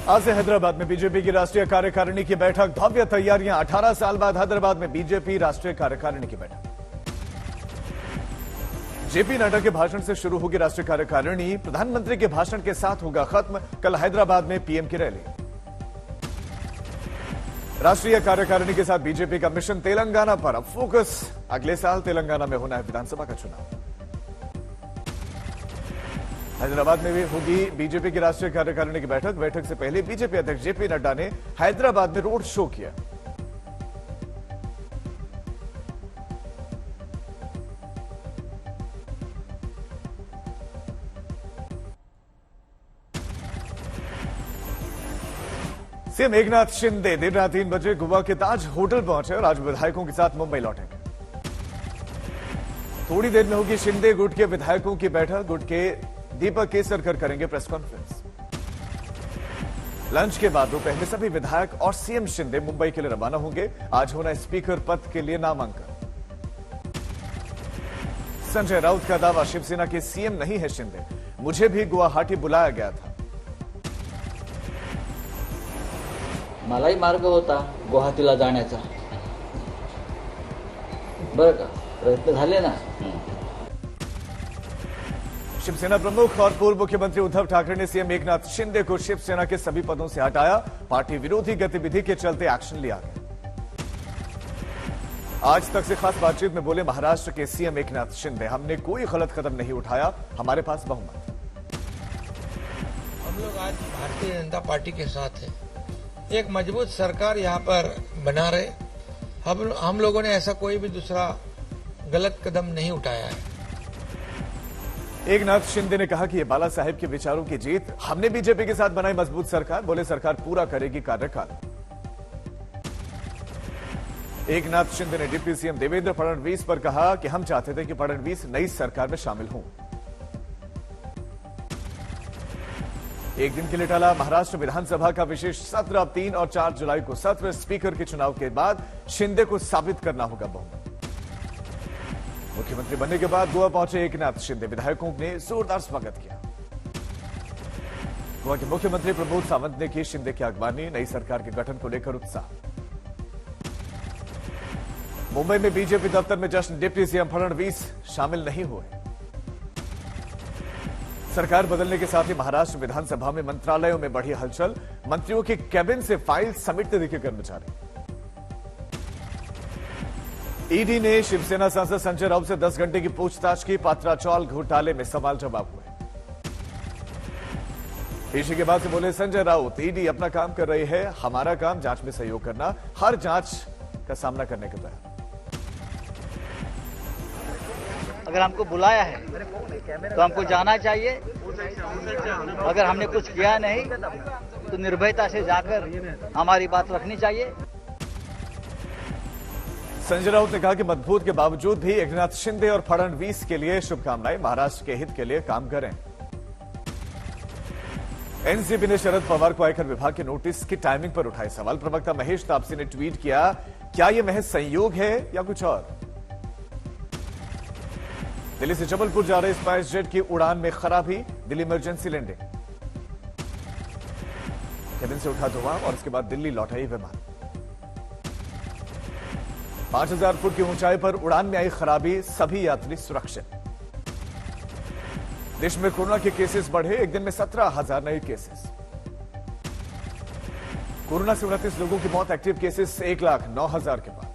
आज से हैदराबाद में बीजेपी की राष्ट्रीय कार्यकारिणी की बैठक, भव्य तैयारियां। 18 साल बाद हैदराबाद में बीजेपी राष्ट्रीय कार्यकारिणी की बैठक। जेपी नड्डा के भाषण से शुरू होगी राष्ट्रीय कार्यकारिणी, प्रधानमंत्री के भाषण के साथ होगा खत्म। कल हैदराबाद में पीएम की रैली। राष्ट्रीय कार्यकारिणी के साथ बीजेपी का मिशन तेलंगाना पर। अब फोकस अगले साल तेलंगाना में होना है विधानसभा का चुनाव। हैदराबाद में भी होगी बीजेपी की राष्ट्रीय कार्यकारिणी की बैठक। बैठक से पहले बीजेपी अध्यक्ष जेपी नड्डा ने हैदराबाद में रोड शो किया। सीएम एकनाथ शिंदे देर रात 3 बजे गोवा के ताज होटल पहुंचे और आज विधायकों के साथ मुंबई लौटेंगे। थोड़ी देर में होगी शिंदे गुट के विधायकों की बैठक। गुट के दीपक केसरकर करेंगे प्रेस कॉन्फ्रेंस। लंच के बाद दोपहर में सभी विधायक और सीएम शिंदे मुंबई के लिए रवाना होंगे। आज होना स्पीकर पद के लिए नामांकन। संजय राउत का दावा, शिवसेना के सीएम नहीं है शिंदे, मुझे भी गुवाहाटी बुलाया गया था। मलाही मार्ग होता गुवाहाटीला जाण्याचा, बरं का, प्रयत्न झाले ना। शिवसेना प्रमुख और पूर्व मुख्यमंत्री उद्धव ठाकरे ने सीएम एकनाथ शिंदे को शिवसेना के सभी पदों से हटाया। पार्टी विरोधी गतिविधि के चलते एक्शन लिया गया। आज तक से खास बातचीत में बोले महाराष्ट्र के सीएम एकनाथ शिंदे, हमने कोई गलत कदम नहीं उठाया, हमारे पास बहुमत। हम लोग आज भारतीय जनता पार्टी के साथ हैं, एक मजबूत सरकार यहाँ पर बना रहे। हम लोगों ने ऐसा कोई भी दूसरा गलत कदम नहीं उठाया है। एकनाथ शिंदे ने कहा कि ये बाला साहेब के विचारों की जीत, हमने बीजेपी के साथ बनाई मजबूत सरकार। बोले सरकार पूरा करेगी कार्यकाल। एकनाथ शिंदे ने डिप्टी सीएम देवेंद्र फडणवीस पर कहा कि हम चाहते थे कि फडणवीस नई सरकार में शामिल हों। एक दिन के लिए टला महाराष्ट्र विधानसभा का विशेष सत्र। अब 3 और 4 जुलाई को सत्र। स्पीकर के चुनाव के बाद शिंदे को साबित करना होगा बहुमत। मुख्यमंत्री बनने के बाद गोवा पहुंचे एकनाथ शिंदे, विधायकों ने जोरदार स्वागत किया। गोवा के मुख्यमंत्री प्रमोद सावंत ने की शिंदे की अगवानी। नई सरकार के गठन को लेकर उत्साह। मुंबई में बीजेपी दफ्तर में जश्न, डिप्टी सीएम फडणवीस शामिल नहीं हुए। सरकार बदलने के साथ ही महाराष्ट्र विधानसभा में मंत्रालयों में बढ़ी हलचल। मंत्रियों के कैबिन से फाइल समेटते दिखे कर्मचारी। ईडी ने शिवसेना सांसद संजय राउत से 10 घंटे की पूछताछ की। पात्राचौल घोटाले में सवाल जवाब हुए। पेशी के बाद से बोले संजय राउत, ईडी अपना काम कर रही है, हमारा काम जांच में सहयोग करना, हर जांच का सामना करने के तहत। अगर हमको बुलाया है तो हमको जाना चाहिए। अगर हमने कुछ किया नहीं तो निर्भयता से जाकर हमारी बात रखनी चाहिए। संजय राउत ने कहा कि मतभेद के बावजूद भी एकनाथ शिंदे और फडणवीस के लिए शुभकामनाएं, महाराष्ट्र के हित के लिए काम करें। एनसीपी ने शरद पवार को आयकर विभाग के नोटिस की टाइमिंग पर उठाए सवाल। प्रवक्ता महेश तापसी ने ट्वीट किया, क्या यह महज संयोग है या कुछ और। दिल्ली से जबलपुर जा रहे स्पाइस जेट की उड़ान में खराबी, दिल्ली इमरजेंसी लैंडिंग। केबिन से उठा धुआं और उसके बाद दिल्ली लौटा विमान। 5000 फुट की ऊंचाई पर उड़ान में आई खराबी, सभी यात्री सुरक्षित। देश में कोरोना के केसेस बढ़े, एक दिन में 17,000 नए केसेस। कोरोना से 29 लोगों की मौत, एक्टिव केसेस 1,09,000 के पार।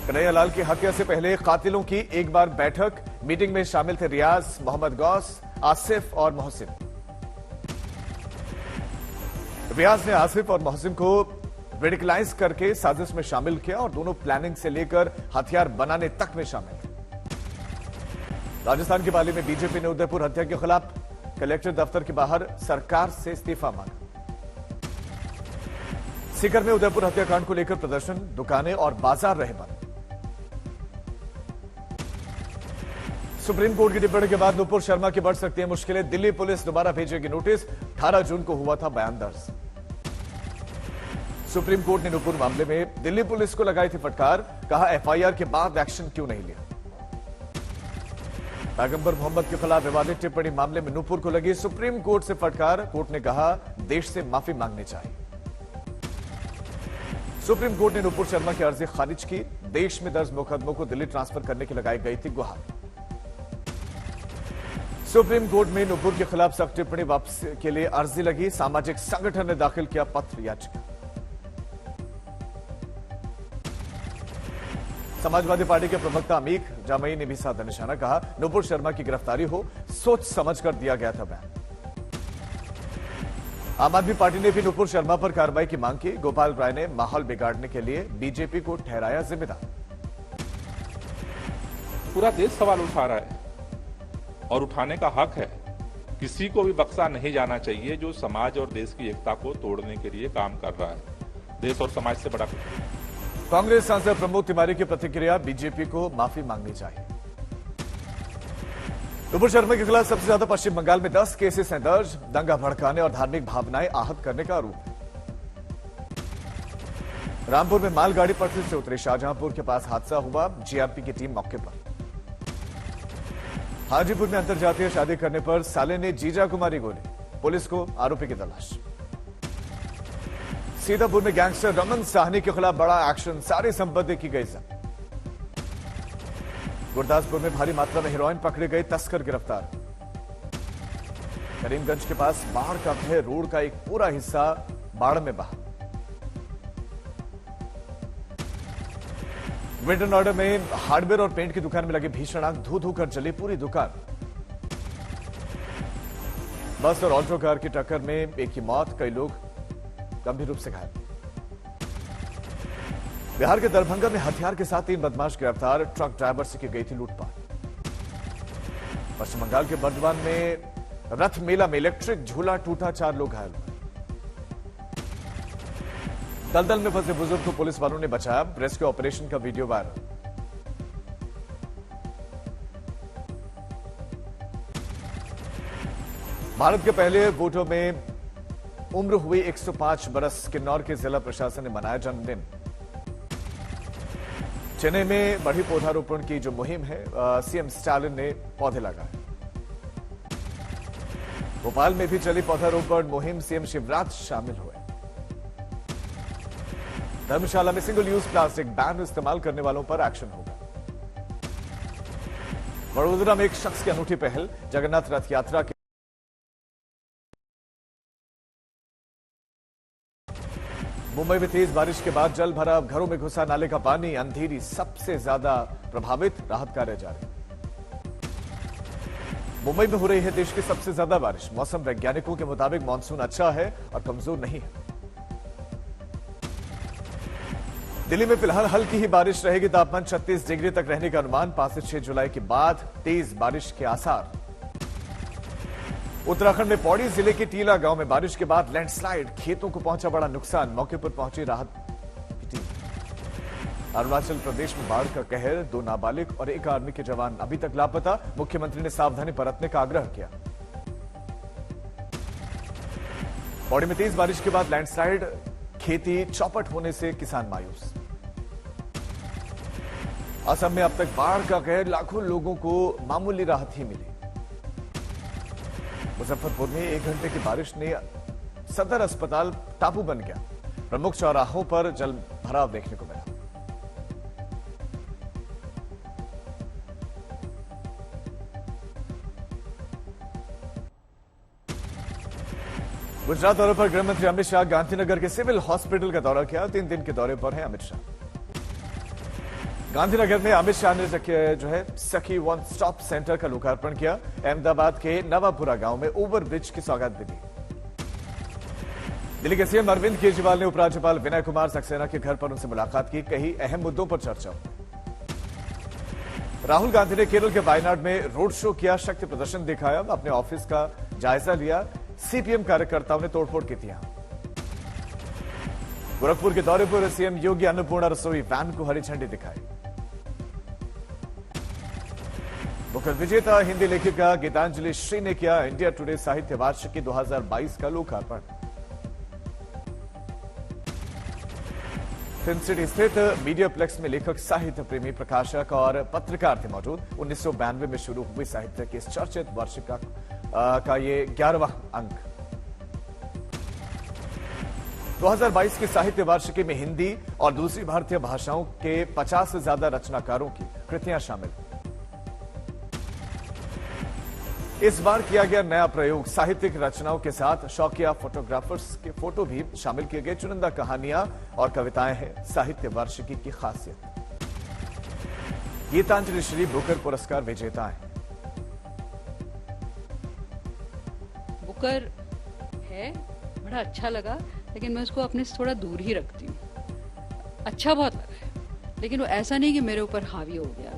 कन्हैयालाल की हत्या से पहले कातिलों की एक बार बैठक, मीटिंग में शामिल थे रियाज, मोहम्मद गौस, आसिफ और मोहसिन। रियाज ने आसिफ और मोहसिन को रेडिकलाइज करके साजिश में शामिल किया और दोनों प्लानिंग से लेकर हथियार बनाने तक में शामिल थे। राजस्थान के पाली में बीजेपी ने उदयपुर हत्या के खिलाफ कलेक्टर दफ्तर के बाहर सरकार से इस्तीफा मांगा। सीकर में उदयपुर हत्याकांड को लेकर प्रदर्शन, दुकानें और बाजार रहे बंद। सुप्रीम कोर्ट की टिप्पणी के बाद नुपुर शर्मा की बढ़ सकती है मुश्किलें, दिल्ली पुलिस दोबारा भेजेगी नोटिस। 18 जून को हुआ था बयान दर्ज। सुप्रीम कोर्ट ने नुपुर मामले में दिल्ली पुलिस को लगाई थी फटकार, कहा एफआईआर के बाद एक्शन क्यों नहीं लिया। पैगंबर मोहम्मद के खिलाफ विवादित टिप्पणी मामले में नूपुर को लगी सुप्रीम कोर्ट से फटकार। कोर्ट ने कहा देश से माफी मांगनी चाहिए। सुप्रीम कोर्ट ने नूपुर शर्मा की अर्जी खारिज की। देश में दर्ज मुकदमों को दिल्ली ट्रांसफर करने की लगाई गई थी गुहार। सुप्रीम कोर्ट में नूपुर के खिलाफ सख्त टिप्पणी वापसी के लिए अर्जी लगी। सामाजिक संगठन ने दाखिल किया पत्र याचिका। समाजवादी पार्टी के प्रवक्ता अमीक जामई ने भी साधा निशाना कहा, नूपुर शर्मा की गिरफ्तारी हो सोच समझकर दिया गया था बयान। आम आदमी पार्टी ने भी नूपुर शर्मा पर कार्रवाई की मांग की। गोपाल राय ने माहौल बिगाड़ने के लिए बीजेपी को ठहराया जिम्मेदार। पूरा देश सवाल उठा रहा है और उठाने का हक है। किसी को भी बख्शा नहीं जाना चाहिए जो समाज और देश की एकता को तोड़ने के लिए काम कर रहा है। देश और समाज से बड़ा कांग्रेस सांसद प्रमोद तिवारी की प्रतिक्रिया, बीजेपी को माफी मांगनी चाहिए। नूपुर शर्मा के खिलाफ सबसे ज्यादा पश्चिम बंगाल में 10 केसेस हैं दर्ज। दंगा भड़काने और धार्मिक भावनाएं आहत करने का आरोप है। रामपुर में मालगाड़ी पटरी से उतरी, शाहजहांपुर के पास हादसा हुआ। जीआरपी की टीम मौके पर। हाजीपुर में अंतरजातीय शादी करने पर साले ने जीजा को मारी गोली, पुलिस को आरोपी की तलाश। सीतापुर में गैंगस्टर रमन साहनी के खिलाफ बड़ा एक्शन, सारी संपत्ति की गई जब्त। गुरदासपुर में भारी मात्रा में हेरोइन पकड़े गए, तस्कर गिरफ्तार। करीमगंज के पास बाढ़ का कहर, रोड का एक पूरा हिस्सा बाढ़ में बहा। विंटर नोएडा में हार्डवेयर और पेंट की दुकान में लगी भीषण आग, धू धू कर जली पूरी दुकान। बस और ऑल्टो कार की टक्कर में एक की मौत, कई लोग गंभीर रूप से घायल। बिहार के दरभंगा में हथियार के साथ 3 बदमाश गिरफ्तार, ट्रक ड्राइवर से की गई थी लूटपाट। पश्चिम बंगाल के बर्धमान में रथ मेला में इलेक्ट्रिक झूला टूटा, 4 लोग घायल हुए। दलदल में फंसे बुजुर्ग को पुलिस वालों ने बचाया, रेस्क्यू ऑपरेशन का वीडियो वायरल। भारत के पहले वोटों में उम्र हुई 105 बरस, किन्नौर के जिला प्रशासन ने मनाया जन्मदिन। चेन्नई में बढ़ी पौधारोपण की जो मुहिम है, सीएम स्टालिन ने पौधे लगाए। भोपाल में भी चली पौधारोपण मुहिम, सीएम शिवराज शामिल हुए। धर्मशाला में सिंगल यूज प्लास्टिक बैन इस्तेमाल करने वालों पर एक्शन होगा। वडोदरा में एक शख्स की अनूठी पहल, जगन्नाथ रथ यात्रा के मुंबई में तेज बारिश के बाद जल भराव, घरों में घुसा नाले का पानी। अंधेरी सबसे ज्यादा प्रभावित, राहत कार्य जारी। मुंबई में हो रही है देश की सबसे ज्यादा बारिश। मौसम वैज्ञानिकों के मुताबिक मानसून अच्छा है और कमजोर नहीं है। दिल्ली में फिलहाल हल्की ही बारिश रहेगी, तापमान 36 डिग्री तक रहने का अनुमान। 5 से 6 जुलाई के बाद तेज बारिश के आसार। उत्तराखंड में पौड़ी जिले के टीला गांव में बारिश के बाद लैंडस्लाइड, खेतों को पहुंचा बड़ा नुकसान। मौके पर पहुंची राहत की टीम। अरुणाचल प्रदेश में बाढ़ का कहर, 2 नाबालिग और 1 आर्मी के जवान अभी तक लापता। मुख्यमंत्री ने सावधानी बरतने का आग्रह किया। पौड़ी में तेज बारिश के बाद लैंडस्लाइड, खेती चौपट होने से किसान मायूस। असम में अब तक बाढ़ का कहर, लाखों लोगों को मामूली राहत ही मिली। मुजफ्फरपुर में 1 घंटे की बारिश ने सदर अस्पताल टापू बन गया। प्रमुख चौराहों पर जल भराव देखने को मिला। गुजरात दौरे पर गृहमंत्री अमित शाह गांधीनगर के सिविल हॉस्पिटल का दौरा किया। 3 दिन के दौरे पर हैं अमित शाह। गांधीनगर में अमित शाह ने जो है सखी वन स्टॉप सेंटर का लोकार्पण किया। अहमदाबाद के नवापुरा गांव में ओवरब्रिज की सौगात भी दी। दिल्ली के सीएम अरविंद केजरीवाल ने उपराज्यपाल विनय कुमार सक्सेना के घर पर उनसे मुलाकात की। कई अहम मुद्दों पर चर्चा हुई। राहुल गांधी ने केरल के वायनाड में रोड शो किया, शक्ति प्रदर्शन दिखाया, अपने ऑफिस का जायजा लिया। सीपीएम कार्यकर्ताओं ने तोड़फोड़ की थी। गोरखपुर के दौरे पर सीएम योगी अन्नपूर्णा रसोई वैन को हरी झंडी दिखाई। बुकर विजेता हिंदी लेखिका गीतांजलि श्री ने किया इंडिया टुडे साहित्य वार्षिकी 2022 का लोकार्पण। फिल्म सिटी स्थित मीडियाप्लेक्स में लेखक, साहित्य प्रेमी, प्रकाशक और पत्रकार थे मौजूद। 1992 में शुरू हुई साहित्य के इस चर्चित वार्षिका का ये 11वां अंक। 2022 की साहित्य वार्षिकी में हिंदी और दूसरी भारतीय भाषाओं के 50 से ज्यादा रचनाकारों की कृतियां शामिल। इस बार किया गया नया प्रयोग, साहित्यिक रचनाओं के साथ शौकिया फोटोग्राफर्स के फोटो भी शामिल किए गए। चुनिंदा कहानियां और कविताएं हैं साहित्य वार्षिकी की खासियत। गीतांजलि श्री बुकर पुरस्कार विजेता हैं। बुकर है, बड़ा अच्छा लगा, लेकिन मैं उसको अपने से थोड़ा दूर ही रखती हूँ। अच्छा बहुत लगा है, लेकिन वो ऐसा नहीं कि मेरे ऊपर हावी हो गया।